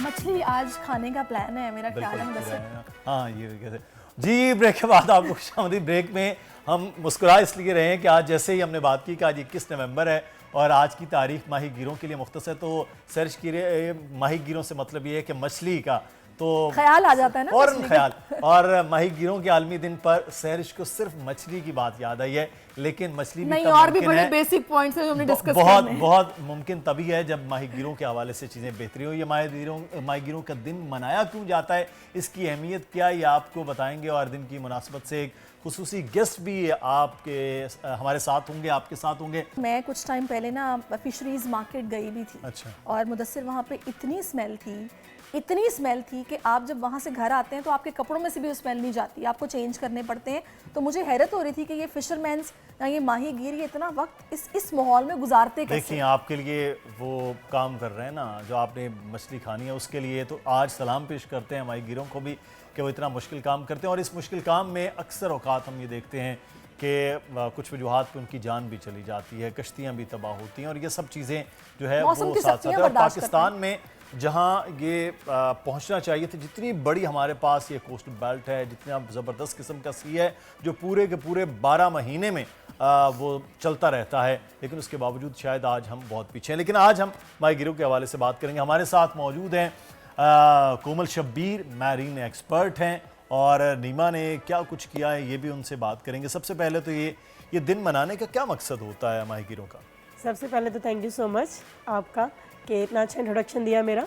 मछली आज खाने का प्लान है मेरा ख्याल है मुदस्सिर। हाँ ये कैसे जी। ब्रेक के बाद आपको खुशामदीद। ब्रेक में हम मुस्कुरा इसलिए रहे हैं कि आज जैसे ही हमने बात की कि आज 21 नवंबर है और आज की तारीख माही गिरों के लिए मुख्तस है, तो सर्च की माही गिरों से मतलब ये है कि मछली का तो ख्याल आ जाता है ना फौरन ख्याल। और माही गिरों के आलमी दिन पर सहरिश को सिर्फ मछली की बात याद आई है, लेकिन मछली नहीं और भी बड़े बेसिक पॉइंट्स हैं जो हमने डिस्कस बहुत बहुत मुमकिन तभी है जब माही गिरों के हवाले से चीज़ें बेहतरी हो। ये माही गिरों का दिन मनाया क्यों जाता है, इसकी अहमियत क्या है, ये आपको बताएंगे। और दिन की मुनासबत से एक खुसूसी गेस्ट भी आपके हमारे साथ होंगे, आपके साथ होंगे। मैं कुछ टाइम पहले ना फिशरीज मार्केट गई भी थी। अच्छा। और मुदस्सिर वहाँ पे इतनी स्मेल थी कि आप जब वहाँ से घर आते हैं तो आपके कपड़ों में से भी वो स्मेल नहीं जाती, आपको चेंज करने पड़ते हैं। तो मुझे हैरत हो रही थी कि ये फिशरमैन्स या ये माही गिर ये इतना वक्त इस माहौल में गुजारते कैसे। देखिए आपके लिए वो काम कर रहे हैं ना, जो आपने मछली खानी है उसके लिए तो आज सलाम पेश करते हैं माही गिरों को भी कि वो इतना मुश्किल काम करते हैं। और इस मुश्किल काम में अक्सर औकात हम ये देखते हैं कि कुछ वजूहात पे उनकी जान भी चली जाती है, कश्तियाँ भी तबाह होती हैं और ये सब चीज़ें जो है वो साथ साथ है। और पाकिस्तान में जहाँ ये पहुँचना चाहिए था, जितनी बड़ी हमारे पास ये कोस्टल बेल्ट है, जितना ज़बरदस्त किस्म का सी है जो पूरे के पूरे 12 महीने में वो चलता रहता है, लेकिन उसके बावजूद शायद आज हम बहुत पीछे हैं। लेकिन आज हम माही गिरों के हवाले से बात करेंगे। हमारे साथ मौजूद हैं कोमल शब्बीर, मैरीन एक्सपर्ट हैं, और नीमा ने क्या कुछ किया है ये भी उनसे बात करेंगे। सबसे पहले तो ये दिन मनाने का क्या मकसद होता है माही गिरों का? सबसे पहले तो थैंक यू सो मच आपका कि इतना अच्छा इंट्रोडक्शन दिया मेरा।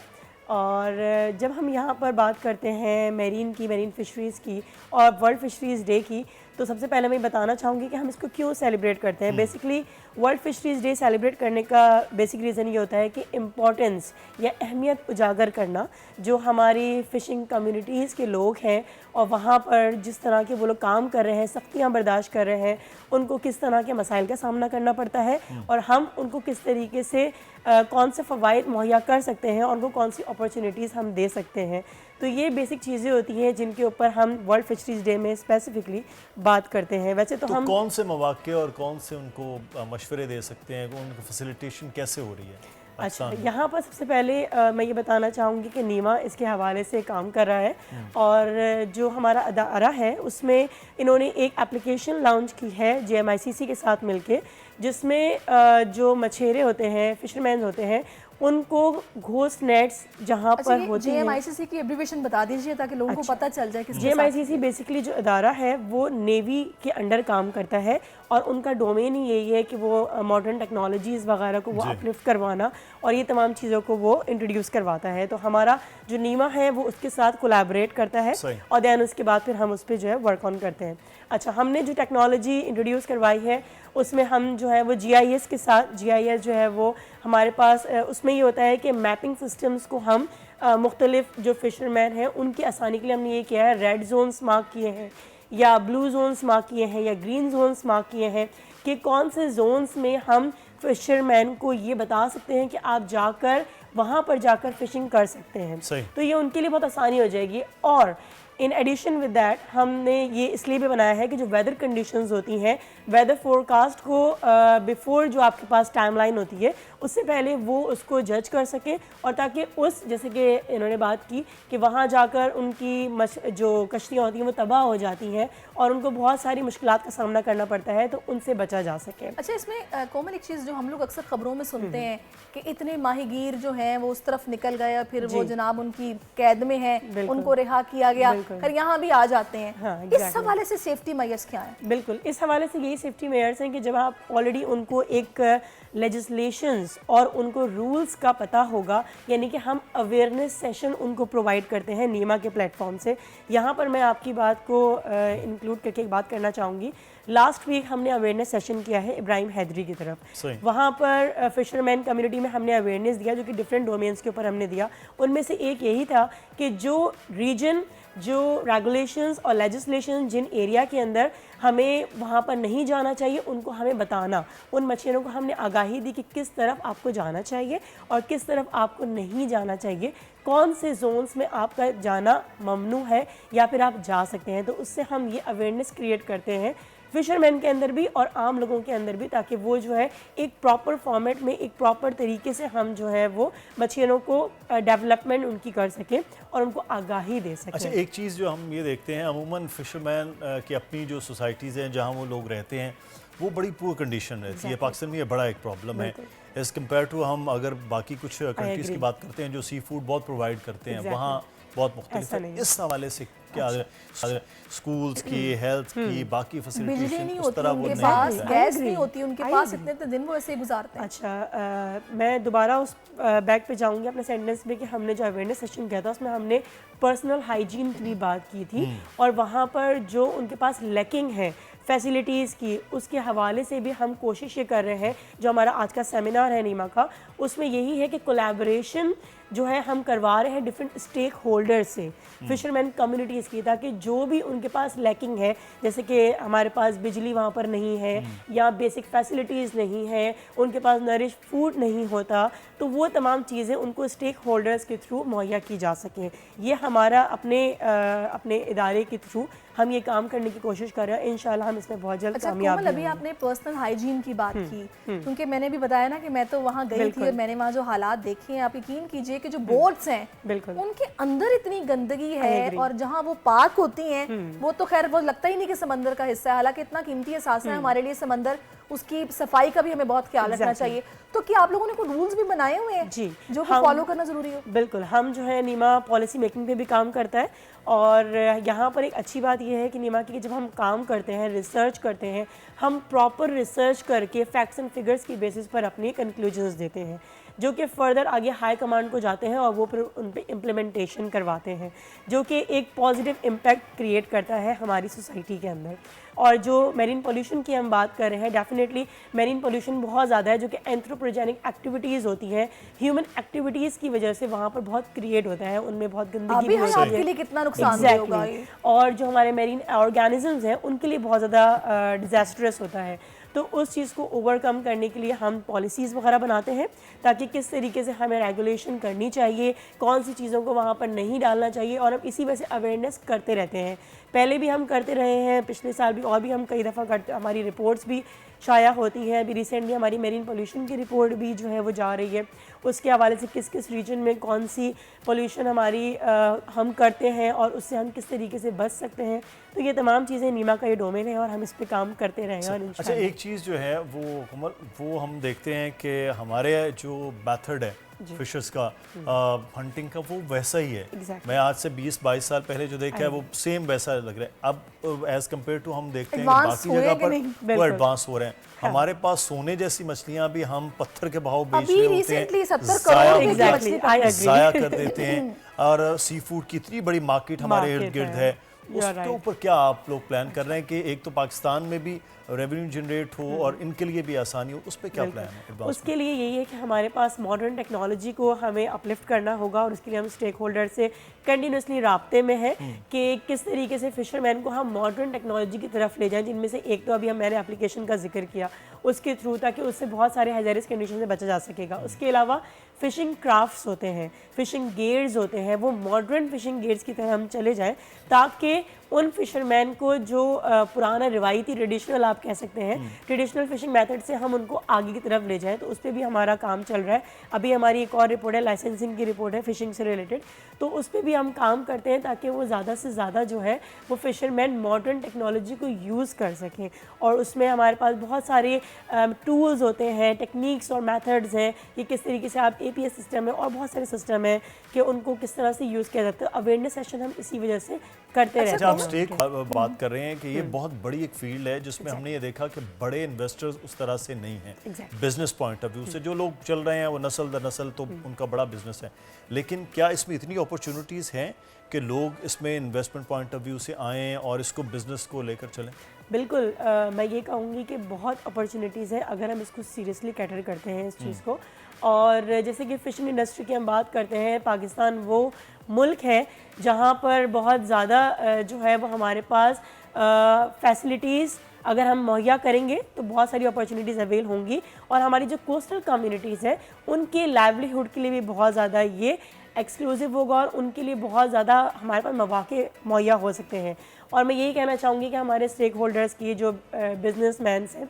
और जब हम यहाँ पर बात करते हैं मेरीन फिशरीज़ की और वर्ल्ड फिशरीज़ डे की, तो सबसे पहले मैं बताना चाहूँगी कि हम इसको क्यों सेलिब्रेट करते हैं। Basically world fisheries day celebrate करने का बेसिक रीज़न ये होता है कि इम्पॉर्टेंस या अहमियत उजागर करना जो हमारी फ़िशिंग कम्युनिटीज़ के लोग हैं और वहाँ पर जिस तरह के वो लोग काम कर रहे हैं, सख्तियाँ बर्दाश्त कर रहे हैं, उनको किस तरह के मसाइल का सामना करना पड़ता है और हम उनको किस तरीके से कौन से फ़वाइद मुहैया कर सकते हैं और उनको कौन सी अपॉर्चुनिटीज़ हम दे सकते हैं। तो ये बेसिक चीज़ें होती हैं जिनके ऊपर हम वर्ल्ड फिशरीज़ डे में स्पेसिफिकली बात करते हैं। वैसे तो हम कौन से मौके और कौन से उनको मशवरे दे सकते हैं, उनको फैसिलिटेशन कैसे हो रही है? अच्छा, यहाँ पर सबसे पहले मैं ये बताना चाहूँगी कि नीमा इसके हवाले से काम कर रहा है और जो हमारा अदारा है उसमें इन्होंने एक एप्लीकेशन लॉन्च की है JMICC के साथ मिलके, जिसमें जो मछेरे होते हैं, फिशरमैन होते हैं, उनको घोस्ट नेट्स जहाँ पर होती हैं। JMICC की एब्रीविएशन बता दीजिए ताकि लोगों को पता चल जाए कि JMICC बेसिकली जो अदारा है वो नेवी के अंडर काम करता है और उनका डोमेन ही यही है कि वो मॉडर्न टेक्नोलॉजीज़ वगैरह को वो अपलिफ्ट करवाना और ये तमाम चीज़ों को वो इंट्रोड्यूस करवाता है। तो हमारा जो नीमा है वो उसके साथ कोलैबोरेट करता है और दैन उसके बाद फिर हम उस पर जो है वर्क ऑन करते हैं। अच्छा, हमने जो टेक्नोलॉजी इंट्रोड्यूस करवाई है उसमें हम जो है वो GIS के साथ, GIS जो है वो हमारे पास उसमें ये होता है कि मैपिंग सिस्टम्स को हम मुख्तलिफ जो फिशरमैन हैं उनकी आसानी के लिए हमने ये किया है, रेड जोन्स मार्क किए हैं या ब्लू जोन्स मार्क किए हैं या ग्रीन जोन्स मार्क किए हैं कि कौन से जोन्स में हम फिशरमैन को ये बता सकते हैं कि आप जाकर वहाँ पर जाकर फिशिंग कर सकते हैं। तो ये उनके लिए बहुत आसानी हो जाएगी। और इन एडिशन विद दैट हमने ये इसलिए भी बनाया है कि जो वेदर कंडीशंस होती हैं, वेदर फोरकास्ट को बिफोर जो आपके पास टाइमलाइन होती है उससे पहले वो उसको जज कर सकें और ताकि उस जैसे कि इन्होंने बात की कि वहाँ जाकर उनकी जो कश्तियाँ होती हैं वो तबाह हो जाती हैं और उनको बहुत सारी मुश्किलात का सामना करना पड़ता है, तो उनसे बचा जा सके। अच्छा, इसमें कोमल एक चीज़ जो हम लोग अक्सर खबरों में सुनते हैं कि इतने माहीगीर जो हैं वो उस तरफ निकल गए, फिर वो जनाब उनकी कैद में हैं, उनको रिहा किया गया, फिर यहाँ भी आ जाते हैं। हाँ, इस हवाले से सेफ्टी मेजर्स क्या हैं? बिल्कुल, इस हवाले से यही सेफ्टी मेजर्स हैं कि जब आप ऑलरेडी उनको एक लेजिस्लेशंस और उनको रूल्स का पता होगा, यानी कि हम अवेयरनेस सेशन उनको प्रोवाइड करते हैं नीमा के प्लेटफॉर्म से। यहाँ पर मैं आपकी बात को इंक्लूड करके एक बात करना चाहूँगी। लास्ट वीक हमने अवेयरनेस सेशन किया है इब्राहिम हैदरी की तरफ। वहाँ पर फिशरमैन कम्युनिटी में हमने अवेयरनेस दिया जो कि डिफरेंट डोमेन्स के ऊपर हमने दिया। उनमें से एक यही था कि जो रीजन, जो रेगुलेशंस और लेजिस्लेशन जिन एरिया के अंदर हमें वहाँ पर नहीं जाना चाहिए उनको हमें बताना। उन मछलियों को हमने आगाही दी कि किस तरफ आपको जाना चाहिए और किस तरफ आपको नहीं जाना चाहिए, कौन से जोन्स में आपका जाना ममनू है या फिर आप जा सकते हैं। तो उससे हम ये अवेयरनेस क्रिएट करते हैं फिशरमैन के अंदर भी और आम लोगों के अंदर भी, ताकि वो जो है एक प्रॉपर फॉर्मेट में, एक प्रॉपर तरीके से हम जो है वो मछलियों को डेवलपमेंट उनकी कर सकें और उनको आगाही दे सकें। अच्छा, एक चीज़ जो हम ये देखते हैं अमूमन फ़िशरमैन की अपनी जो सोसाइटीज़ हैं जहाँ वो लोग रहते हैं वो बड़ी पुअर कंडीशन रहती है। पाकिस्तान में ये बड़ा एक प्रॉब्लम है एज़ कम्पेयर टू हम अगर बाकी कुछ कंट्रीज़ की बात करते हैं जो सी फूड बहुत प्रोवाइड करते हैं, वहाँ बहुत मुख्तलिफ है। इस हवाले से क्या स्कूल्स की, हेल्थ की, बाकी फैसिलिटीज बिजली नहीं उस होती तरह वो उनके नहीं पास, होता है। गैस नहीं होती उनके पास, इतने इतने दिन वो ऐसे ही गुजारते हैं। अच्छा, मैं दोबारा उस बैक पे जाऊंगी अपने सेंटेंस में कि हमने जो अवेयरनेस सेशन किया था उसमें हमने पर्सनल हाइजीन की भी बात की थी और वहाँ पर जो उनके पास लैकिंग है फैसिलिटीज़ की, उसके हवाले से भी हम कोशिश ये कर रहे हैं। जो हमारा आज का सेमिनार है नीमा का, उसमें यही है कि कोलैबोरेशन जो है हम करवा रहे हैं डिफरेंट स्टेक होल्डर से, फिशरमैन कम्युनिटीज़ की, ताकि जो भी उनके पास लैकिंग है, जैसे कि हमारे पास बिजली वहाँ पर नहीं है या बेसिक फैसिलिटीज़ नहीं है, उनके पास नरिश फूड नहीं होता, तो वो तमाम चीज़ें उनको स्टेक होल्डर्स के थ्रू मुहैया की जा सकें। ये हमारा अपने इदारे के थ्रू हम ये काम करने की कोशिश कर रहे हैं। इंशाल्लाह हम इसमें बहुत जल्द अच्छा कामयाब कोमल, अभी आपने पर्सनल हाइजीन की बात की, क्योंकि मैंने भी बताया ना कि मैं तो वहाँ गई थी और मैंने वहाँ जो हालात देखे हैं, आप यकीन कीजिए कि जो बोट्स हैं बिल्कुल उनके अंदर इतनी गंदगी है और जहाँ वो पार्क होती हैं वो तो खैर वो लगता ही नहीं कि समंदर का हिस्सा है, हालांकि इतना कीमती एहसास है हमारे लिए समंदर, उसकी सफाई का भी हमें बहुत ख्याल रखना चाहिए। तो क्या आप लोगों ने कोई रूल्स भी बनाए हुए हैं जी, जो कि फॉलो करना जरूरी हो? बिल्कुल, हम जो है नीमा पॉलिसी मेकिंग पे भी काम करता है और यहाँ पर एक अच्छी बात यह है कि नीमा की जब हम काम करते हैं, रिसर्च करते हैं, हम प्रॉपर रिसर्च करके फैक्ट्स एंड फिगर्स की बेसिस पर अपनी कंक्लूजन्स देते हैं, जो कि फर्दर आगे हाई कमांड को जाते हैं और वो फिर उन पर इम्प्लीमेंटेशन करवाते हैं, जो कि एक पॉजिटिव इम्पैक्ट क्रिएट करता है हमारी सोसाइटी के अंदर। और जो मेरीन पोल्यूशन की हम बात कर रहे हैं, डेफिनेटली मेरीन पोल्यूशन बहुत ज़्यादा है, जो कि एंथ्रोपोजेनिक एक्टिविटीज़ होती हैं, ह्यूमन एक्टिविटीज़ की वजह से वहाँ पर बहुत क्रिएट होता है, उनमें बहुत गंदगी भी होती है, के लिए कितना नुकसानदेह होगा ये। और जो हमारे मेरीन ऑर्गेनिजम्स हैं उनके लिए बहुत ज़्यादा डिजास्टरस होता है। तो उस चीज़ को ओवरकम करने के लिए हम पॉलिसीज़ वगैरह बनाते हैं, ताकि किस तरीके से हमें रेगुलेशन करनी चाहिए, कौन सी चीज़ों को वहाँ पर नहीं डालना चाहिए, और हम इसी वजह से अवेयरनेस करते रहते हैं। पहले भी हम करते रहे हैं, पिछले साल भी, और भी हम कई दफ़ा करते, हमारी रिपोर्ट्स भी शाया होती हैं। अभी रिसेंटली हमारी मेरीन पोल्यूशन की रिपोर्ट भी जो है वो जा रही है, उसके हवाले से किस किस रीजन में कौन सी पोल्यूशन हमारी हम करते हैं और उससे हम किस तरीके से बच सकते हैं। तो ये तमाम चीज़ें नीमा का ये डोमेन है और हम इस पे काम करते रहेंगे। और अच्छा, एक चीज़ जो है वो हम देखते हैं कि हमारे जो मेथड है फिशर्स का, हंटिंग का, वो वैसा ही है। मैं आज से 20-22 साल पहले जो देखा है वो सेम वैसा लग रहा है। अब एज कम्पेयर टू हम देखते हैं कि बाकी जगह पर वो एडवांस हो रहे हैं। हमारे पास सोने जैसी मछलियां भी हम पत्थर के भाव बेच रहे होते हैं, ज़ाया कर देते हैं, और सी फूड की इतनी बड़ी मार्केट हमारे इर्द गिर्द है। उसके ऊपर क्या आप लोग प्लान कर रहे हैं कि एक तो पाकिस्तान में भी रेवेन्यू जनरेट हो और इनके लिए भी आसानी हो, उस पर क्या प्लान है? उसके लिए यही है कि हमारे पास मॉडर्न टेक्नोलॉजी को हमें अपलिफ्ट करना होगा और उसके लिए हम स्टेक होल्डर से कंटिन्यूसली राब्ते में हैं कि किस तरीके से फिशरमैन को हम मॉडर्न टेक्नोलॉजी की तरफ ले जाएं, जिनमें से एक तो अभी मैंने एप्लीकेशन का जिक्र किया उसके थ्रू, ताकि उससे बहुत सारे हैजरियस कंडीशन से बचा जा सकेगा। उसके अलावा फ़िशिंग क्राफ्ट्स होते हैं, फ़िशिंग गेयर्स होते हैं, वो मॉडर्न फ़िशिंग गेयर्स की तरह हम चले जाएं, ताकि उन फिशरमैन को जो पुराना रिवायती ट्रेडिशनल आप कह सकते हैं, ट्रेडिशनल फ़िशिंग मेथड से हम उनको आगे की तरफ ले जाएं। तो उस पर भी हमारा काम चल रहा है। अभी हमारी एक और रिपोर्ट है, लाइसेंसिंग की रिपोर्ट है फ़िशिंग से रिलेटेड, तो उस पर भी हम काम करते हैं ताकि वो ज़्यादा से ज़्यादा जो है वो फिशरमैन मॉडर्न टेक्नोलॉजी को यूज़ कर सकें। और उसमें हमारे पास बहुत सारे टूल्स होते हैं, टेक्निक्स और मेथड्स हैं कि किस तरीके से आप APS सिस्टम है और बहुत सारे सिस्टम है कि उनको किस तरह से यूज़ किया जाता है। अवेयरनेस सेशन हम इसी वजह से करते रहते हैं। आप स्टेक बात कर रहे हैं कि ये बहुत बड़ी एक फील्ड है जिसमें हमने ये देखा कि बड़े इन्वेस्टर्स उस तरह से नहीं हैं। बिजनेस पॉइंट ऑफ व्यू से जो लोग चल रहे हैं वो नस्ल दर नस्ल तो उनका बड़ा बिजनेस है, लेकिन क्या इसमें इतनी अपॉर्चुनिटीज़ हैं कि लोग इसमें इन्वेस्टमेंट पॉइंट ऑफ व्यू से आएँ और इसको बिजनेस को लेकर चलें? बिल्कुल, मैं ये कहूँगी कि बहुत अपॉर्चुनिटीज़ हैं अगर हम इसको सीरियसली कैटर करते हैं इस चीज़ को। और जैसे कि फ़िशिंग इंडस्ट्री की हम बात करते हैं, पाकिस्तान वो मुल्क है जहाँ पर बहुत ज़्यादा जो है वो हमारे पास फैसिलिटीज़ अगर हम मुहैया करेंगे तो बहुत सारी अपॉर्चुनिटीज़ अवेल होंगी, और हमारी जो कोस्टल कम्युनिटीज़ हैं उनके लाइवलीहुड के लिए भी बहुत ज़्यादा ये एक्सक्लूसिव होगा और उनके लिए बहुत ज़्यादा हमारे पास मौके मुहैया हो सकते हैं। और मैं यही कहना चाहूँगी कि हमारे स्टेक होल्डर्स की जो बिजनेसमैन्स हैं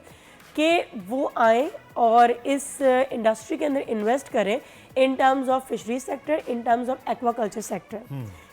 कि वो आएँ और इस इंडस्ट्री के अंदर इन्वेस्ट करें in terms of fishery sector, in terms of aquaculture sector,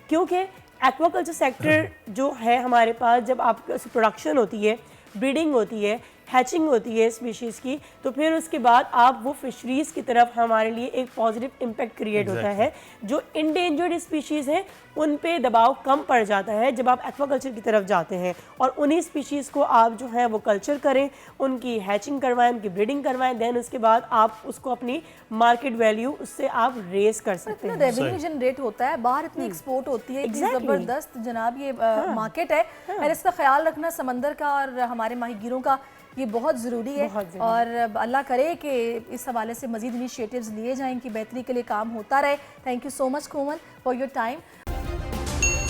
क्योंकि एक्वाकल्चर सेक्टर जो है हमारे पास, जब आपकी प्रोडक्शन होती है, ब्रीडिंग होती है, हैचिंग होती है स्पीशीज़ की, तो फिर उसके बाद आप वो फिशरीज़ की तरफ हमारे लिए एक पॉजिटिव इम्पैक्ट क्रिएट होता है। जो इंडेंजर्ड स्पीशीज़ हैं उन पे दबाव कम पड़ जाता है जब आप एक्वाकल्चर की तरफ जाते हैं, और उन्हीं स्पीशीज़ को आप जो है वो कल्चर करें, उनकी हैचिंग करवाएं, उनकी ब्रीडिंग करवाएं, देन उसके बाद आप उसको अपनी मार्केट वैल्यू उससे आप रेस कर सकते हैं। रेवेन्यू जनरेट होता है, बाहर इतनी एक्सपोर्ट होती है, इतनी ज़बरदस्त जनाब ये मार्केट है, और इसका ख्याल रखना समंदर का और हमारे माहीगीरों का ये बहुत ज़रूरी है। और अल्लाह करे कि इस हवाले से मज़ीद इनिशिएटिव्स लिए जाएं कि बेहतरी के लिए काम होता रहे। Thank you so much Komal for your time.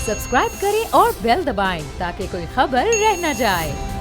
Subscribe करें और बेल दबाएं ताकि कोई खबर रह न जाए।